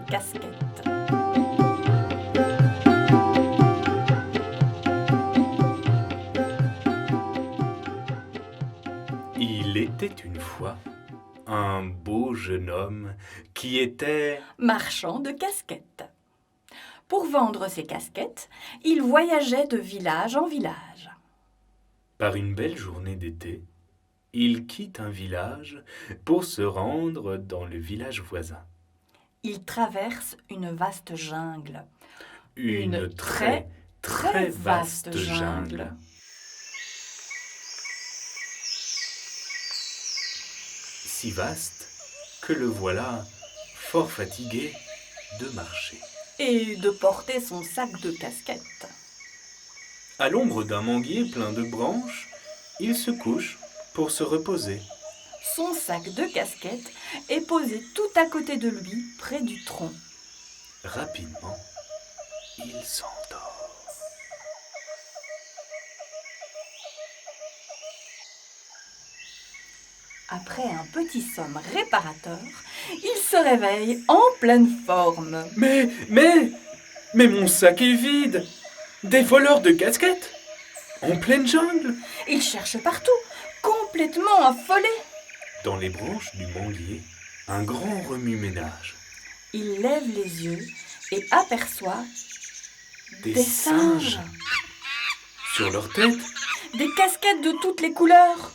casquette. Il était une fois un beau jeune homme qui était... Marchand de casquettes. Pour vendre ses casquettes, il voyageait de village en village. Par une belle journée d'été, il quitte un village pour se rendre dans le village voisin. Il traverse une vaste jungle. Une très vaste jungle. Si vaste que le voilà fort fatigué de marcher. Et de porter son sac de casquettes. À l'ombre d'un manguier plein de branches, il se couche pour se reposer. Son sac de casquettes est posé tout à côté de lui, près du tronc. Rapidement, il s'endort. Après un petit somme réparateur, il se réveille en pleine forme. Mais mon sac est vide. Des voleurs de casquettes en pleine jungle. Il cherche partout, complètement affolé. Dans les branches du manguier, un grand remue-ménage. Il lève les yeux et aperçoit Des singes. Sur leur tête, des casquettes de toutes les couleurs.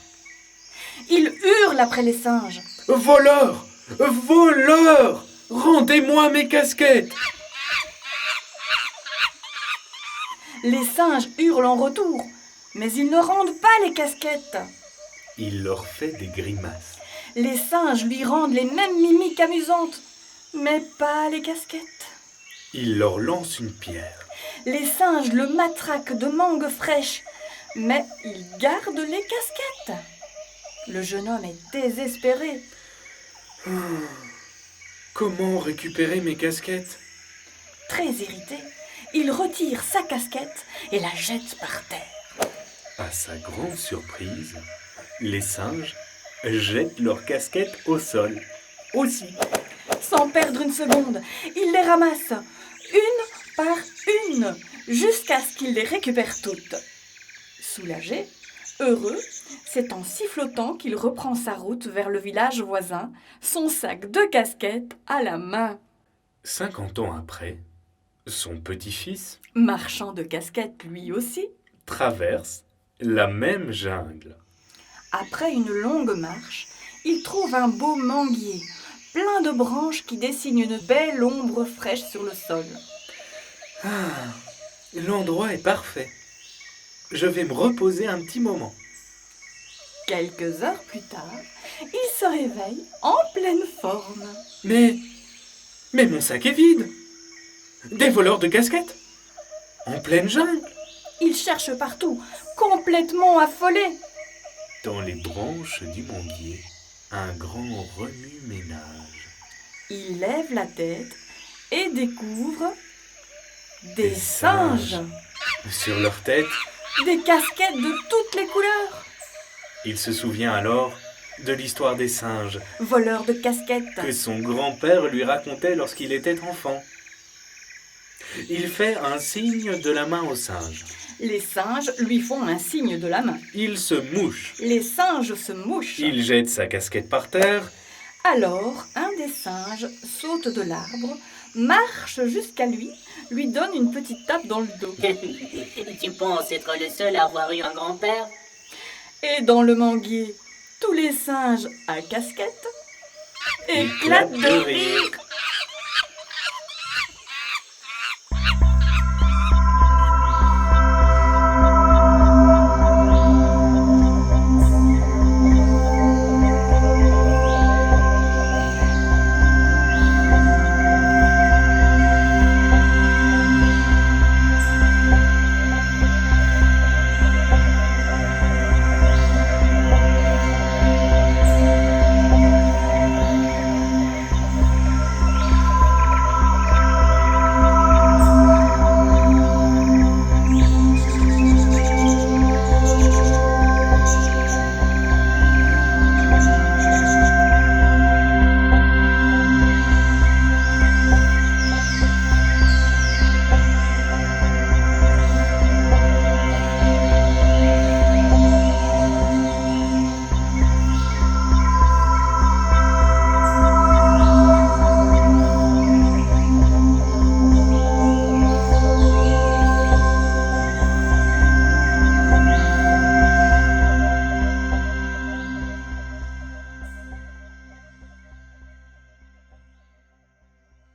Il hurle après les singes. voleurs, voleurs, rendez-moi mes casquettes. Les singes hurlent en retour, mais ils ne rendent pas les casquettes. Il leur fait des grimaces. Les singes lui rendent les mêmes mimiques amusantes, mais pas les casquettes. Il leur lance une pierre. Les singes le matraquent de mangues fraîches, mais il garde les casquettes. Le jeune homme est désespéré. Comment récupérer mes casquettes? Très irrité, il retire sa casquette et la jette par terre. À sa grande surprise, les singes jettent leurs casquettes au sol. Aussi. Sans perdre une seconde, il les ramasse, une par une, jusqu'à ce qu'il les récupère toutes. Soulagé, heureux, c'est en sifflotant qu'il reprend sa route vers le village voisin, son sac de casquettes à la main. 50 ans après, son petit-fils Marchand de casquettes lui aussi. traverse la même jungle. Après une longue marche, il trouve un beau manguier, plein de branches qui dessinent une belle ombre fraîche sur le sol. L'endroit est parfait. Je vais me reposer un petit moment. Quelques heures plus tard, il se réveille en pleine forme. Mais mon sac est vide. Des voleurs de casquettes en pleine jungle. Il cherche partout, complètement affolé. Dans les branches du manguier, un grand remue-ménage. Il lève la tête et découvre des Des singes, Sur leur tête, des casquettes de toutes les couleurs, il se souvient alors de l'histoire des singes voleurs de casquettes. que son grand-père lui racontait lorsqu'il était enfant. Il fait un signe de la main aux singes. Les singes lui font un signe de la main. Il se mouche. Les singes se mouchent. Il jette sa casquette par terre. Alors, un des singes saute de l'arbre, marche jusqu'à lui, lui donne une petite tape dans le dos. Tu penses être le seul à avoir eu un grand-père? Et dans le manguier, tous les singes à casquette éclatent de rire.